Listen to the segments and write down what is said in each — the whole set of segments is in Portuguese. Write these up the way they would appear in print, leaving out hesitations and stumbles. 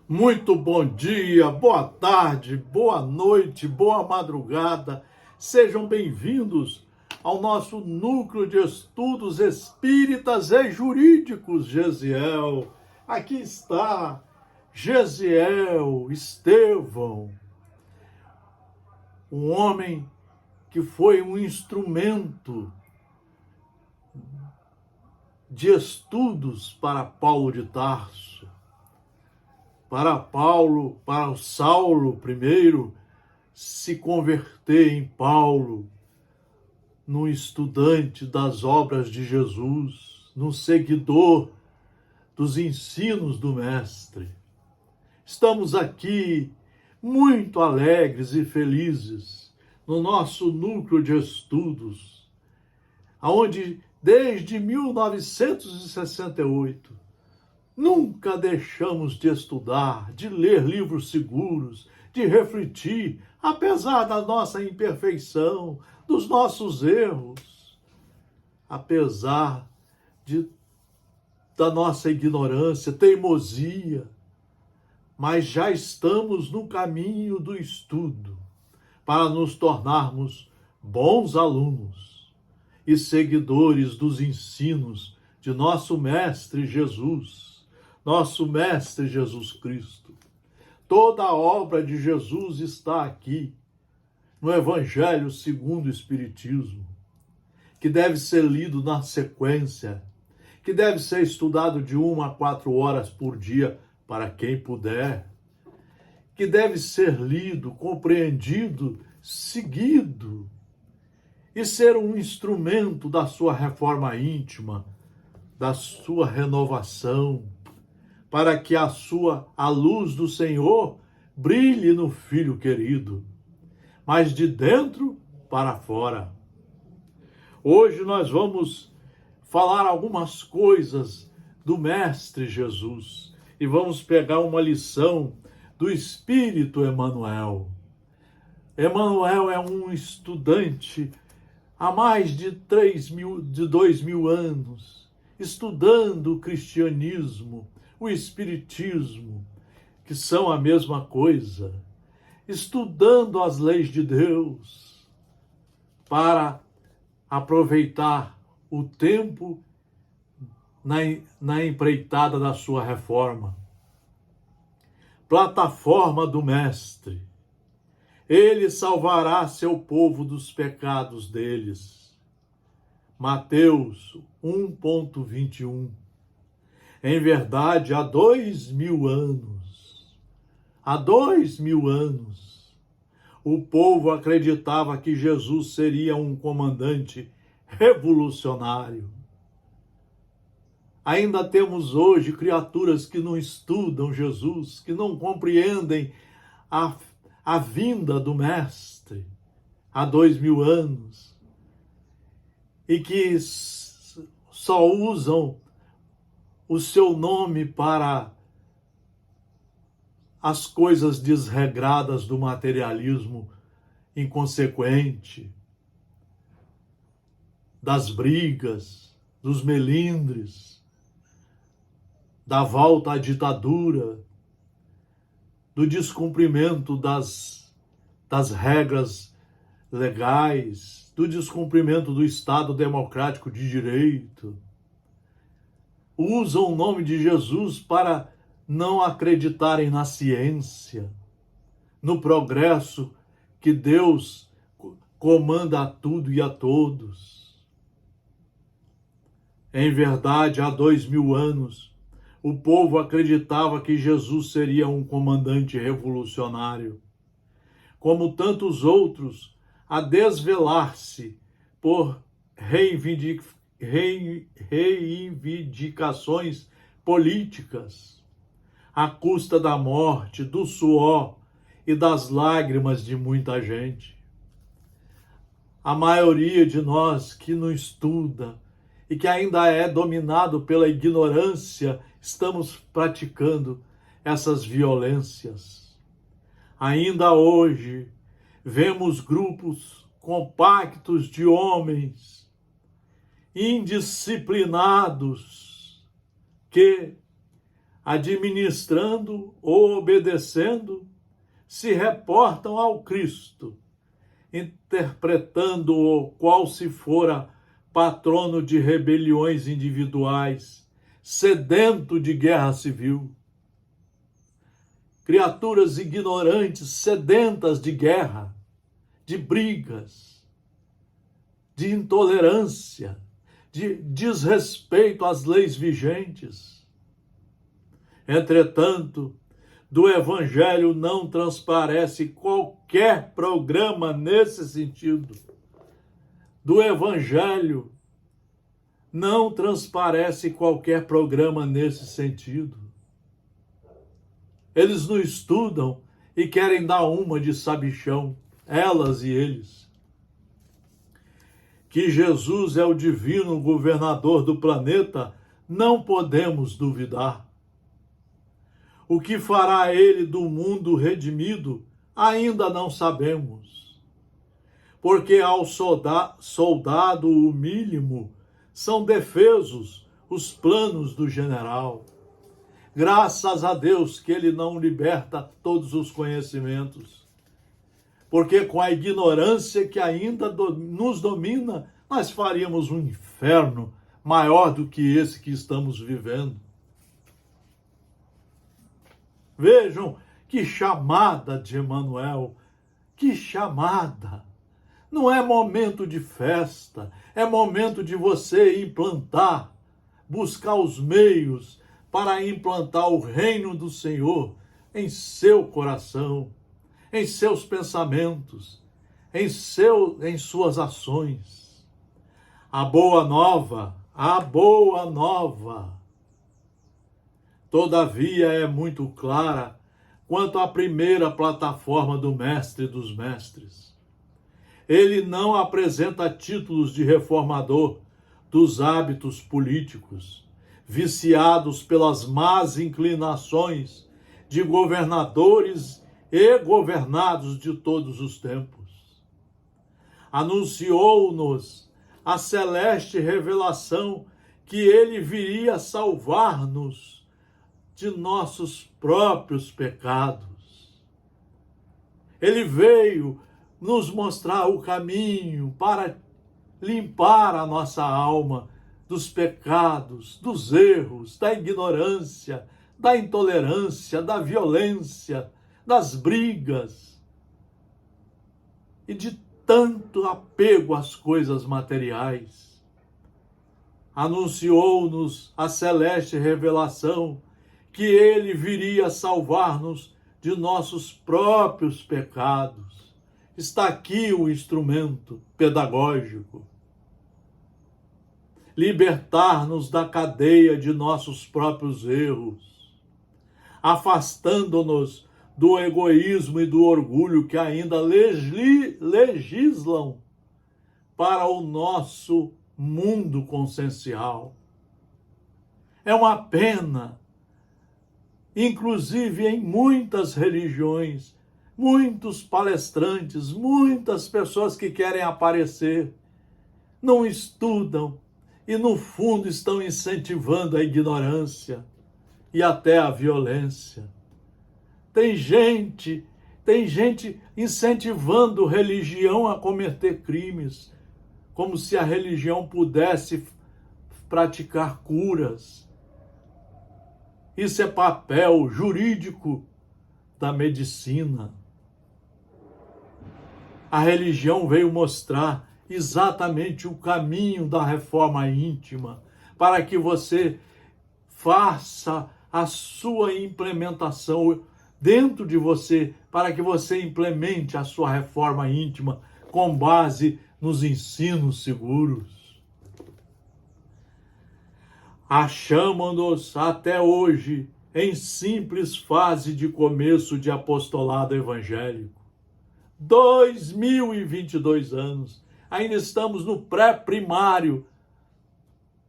Muito bom dia, boa tarde, boa noite, boa madrugada. Sejam bem-vindos ao nosso Núcleo de Estudos Espíritas e Jurídicos, Gesiel. Aqui está Gesiel Estevão, um homem que foi um instrumento de estudos para Paulo de Tarso. Para o Saulo primeiro se converter em Paulo, num estudante das obras de Jesus, num seguidor dos ensinos do Mestre. Estamos aqui muito alegres e felizes no nosso núcleo de estudos, onde desde 1968 nunca deixamos de estudar, de ler livros seguros, de refletir, apesar da nossa imperfeição, dos nossos erros, apesar da nossa ignorância, teimosia, mas já estamos no caminho do estudo para nos tornarmos bons alunos e seguidores dos ensinos de nosso Mestre Jesus. Nosso Mestre Jesus Cristo. Toda a obra de Jesus está aqui, no Evangelho segundo o Espiritismo, que deve ser lido na sequência, que deve ser estudado de 1 a 4 horas por dia, para quem puder, que deve ser lido, compreendido, seguido, e ser um instrumento da sua reforma íntima, da sua renovação, para que a luz do Senhor brilhe no Filho querido, mas de dentro para fora. Hoje nós vamos falar algumas coisas do Mestre Jesus e vamos pegar uma lição do Espírito Emmanuel. Emmanuel é um estudante há mais de 2.000 anos, estudando o cristianismo, o espiritismo, que são a mesma coisa, estudando as leis de Deus para aproveitar o tempo na empreitada da sua reforma. Plataforma do Mestre. Ele salvará seu povo dos pecados deles. Mateus 1,21. Em verdade, há 2.000 anos, o povo acreditava que Jesus seria um comandante revolucionário. Ainda temos hoje criaturas que não estudam Jesus, que não compreendem a vinda do Mestre há 2.000 anos e que só usam o seu nome para as coisas desregradas do materialismo inconsequente, das brigas, dos melindres, da volta à ditadura, do descumprimento das regras legais, do descumprimento do Estado democrático de direito. Usam o nome de Jesus para não acreditarem na ciência, no progresso que Deus comanda a tudo e a todos. Em verdade, há 2.000 anos, o povo acreditava que Jesus seria um comandante revolucionário, como tantos outros, a desvelar-se por reivindicações políticas, à custa da morte, do suor e das lágrimas de muita gente. A maioria de nós que não estuda e que ainda é dominado pela ignorância, estamos praticando essas violências. Ainda hoje, vemos grupos compactos de homens indisciplinados que administrando ou obedecendo, se reportam ao Cristo, interpretando-o qual se fora patrono de rebeliões individuais, sedento de guerra civil. Criaturas ignorantes, sedentas de guerra, de brigas, de intolerância, de desrespeito às leis vigentes. Entretanto, do Evangelho não transparece qualquer programa nesse sentido. Do Evangelho não transparece qualquer programa nesse sentido. Eles não estudam e querem dar uma de sabichão, elas e eles. Que Jesus é o divino governador do planeta, não podemos duvidar. O que fará ele do mundo redimido, ainda não sabemos. Porque ao soldado humílimo são defesos os planos do general. Graças a Deus que ele não liberta todos os conhecimentos. Porque com a ignorância que ainda nos domina, nós faríamos um inferno maior do que esse que estamos vivendo. Vejam que chamada de Emmanuel, que chamada! Não é momento de festa, é momento de você implantar, buscar os meios para implantar o reino do Senhor em seu coração, em seus pensamentos, em suas ações. A boa nova, todavia é muito clara quanto à primeira plataforma do Mestre dos Mestres. Ele não apresenta títulos de reformador dos hábitos políticos, viciados pelas más inclinações de governadores e governados de todos os tempos. Anunciou-nos a celeste revelação que ele viria salvar-nos de nossos próprios pecados. Ele veio nos mostrar o caminho para limpar a nossa alma dos pecados, dos erros, da ignorância, da intolerância, da violência, das brigas e de tanto apego às coisas materiais. Anunciou-nos a celeste revelação que ele viria salvar-nos de nossos próprios pecados. Está aqui o instrumento pedagógico. Libertar-nos da cadeia de nossos próprios erros, afastando-nos do egoísmo e do orgulho que ainda legislam para o nosso mundo consciencial. É uma pena, inclusive em muitas religiões, muitos palestrantes, muitas pessoas que querem aparecer, não estudam e, no fundo, estão incentivando a ignorância e até a violência. Tem gente incentivando religião a cometer crimes, como se a religião pudesse praticar curas. Isso é papel jurídico da medicina. A religião veio mostrar exatamente o caminho da reforma íntima, para que você faça a sua implementação dentro de você, para que você implemente a sua reforma íntima com base nos ensinos seguros. Achamos-nos até hoje em simples fase de começo de apostolado evangélico. 2022 anos, ainda estamos no pré-primário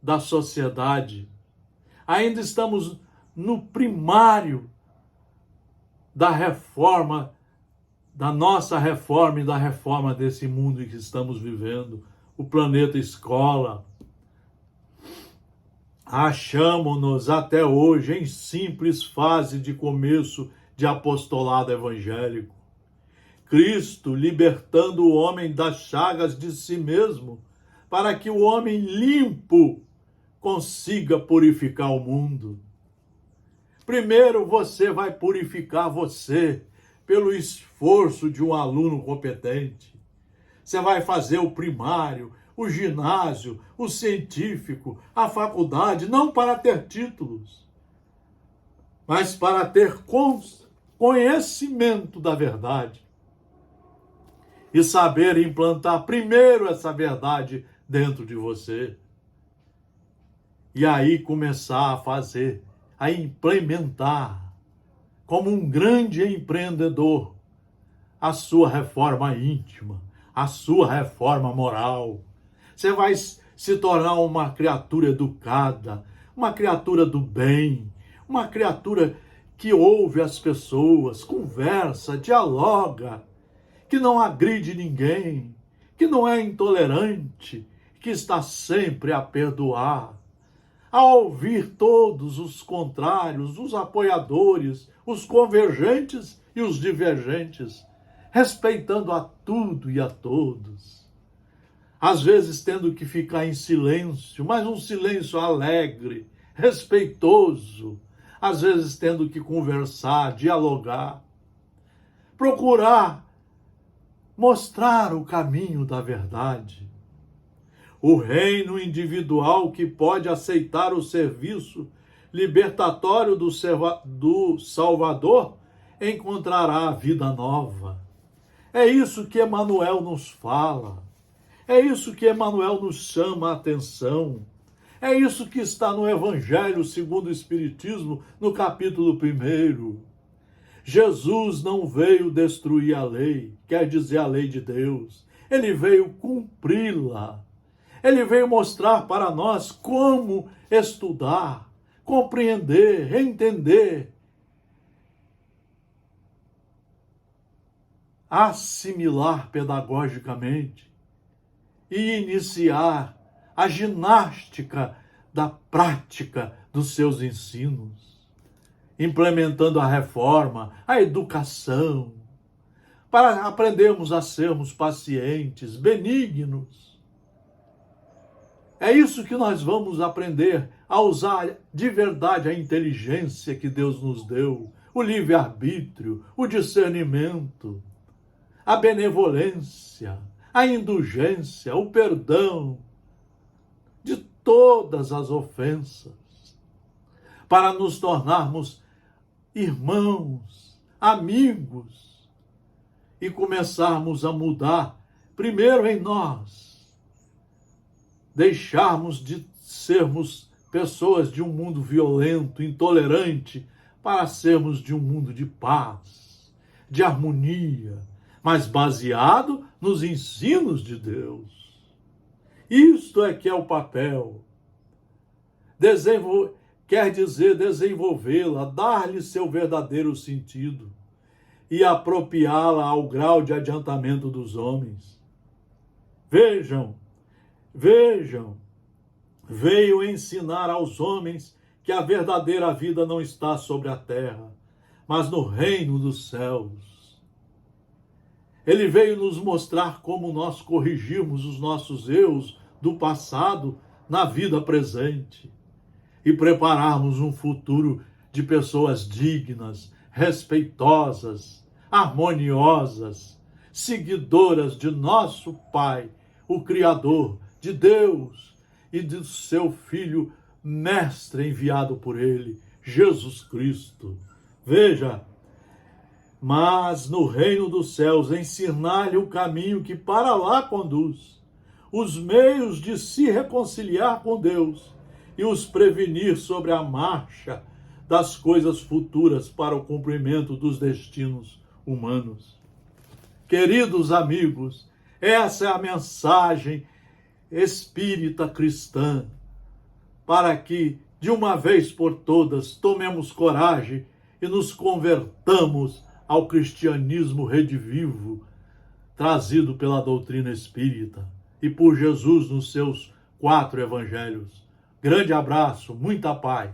da sociedade, ainda estamos no primário da reforma, da nossa reforma e da reforma desse mundo em que estamos vivendo, o planeta escola. achamo-nos até hoje em simples fase de começo de apostolado evangélico. Cristo libertando o homem das chagas de si mesmo, para que o homem limpo consiga purificar o mundo. Primeiro você vai purificar você pelo esforço de um aluno competente. Você vai fazer o primário, o ginásio, o científico, a faculdade, não para ter títulos, mas para ter conhecimento da verdade e saber implantar primeiro essa verdade dentro de você. E aí começar a fazer, a implementar, como um grande empreendedor, a sua reforma íntima, a sua reforma moral. Você vai se tornar uma criatura educada, uma criatura do bem, uma criatura que ouve as pessoas, conversa, dialoga, que não agride ninguém, que não é intolerante, que está sempre a perdoar, a ouvir todos os contrários, os apoiadores, os convergentes e os divergentes, respeitando a tudo e a todos. Às vezes tendo que ficar em silêncio, mas um silêncio alegre, respeitoso. Às vezes tendo que conversar, dialogar, procurar mostrar o caminho da verdade. O reino individual que pode aceitar o serviço libertatório do Salvador encontrará a vida nova. É isso que Emmanuel nos fala. É isso que Emmanuel nos chama a atenção. É isso que está no Evangelho segundo o Espiritismo, no capítulo 1. Jesus não veio destruir a lei, quer dizer, a lei de Deus. Ele veio cumpri-la. Ele veio mostrar para nós como estudar, compreender, entender, assimilar pedagogicamente e iniciar a ginástica da prática dos seus ensinos, implementando a reforma, a educação, para aprendermos a sermos pacientes, benignos. É isso que nós vamos aprender a usar de verdade a inteligência que Deus nos deu, o livre-arbítrio, o discernimento, a benevolência, a indulgência, o perdão de todas as ofensas, para nos tornarmos irmãos, amigos e começarmos a mudar primeiro em nós. Deixarmos de sermos pessoas de um mundo violento, intolerante, para sermos de um mundo de paz, de harmonia, mas baseado nos ensinos de Deus. Isto é que é o papel. Quer dizer desenvolvê-la, dar-lhe seu verdadeiro sentido e apropriá-la ao grau de adiantamento dos homens. Vejam, veio ensinar aos homens que a verdadeira vida não está sobre a terra, mas no reino dos céus. Ele veio nos mostrar como nós corrigirmos os nossos erros do passado na vida presente e prepararmos um futuro de pessoas dignas, respeitosas, harmoniosas, seguidoras de nosso Pai, o Criador, de Deus e de seu Filho, mestre enviado por ele, Jesus Cristo. Veja, mas no reino dos céus ensinar-lhe o caminho que para lá conduz, os meios de se reconciliar com Deus e os prevenir sobre a marcha das coisas futuras para o cumprimento dos destinos humanos. Queridos amigos, essa é a mensagem espírita cristã, para que, de uma vez por todas, tomemos coragem e nos convertamos ao cristianismo redivivo, trazido pela doutrina espírita e por Jesus nos seus 4 evangelhos. Grande abraço, muita paz.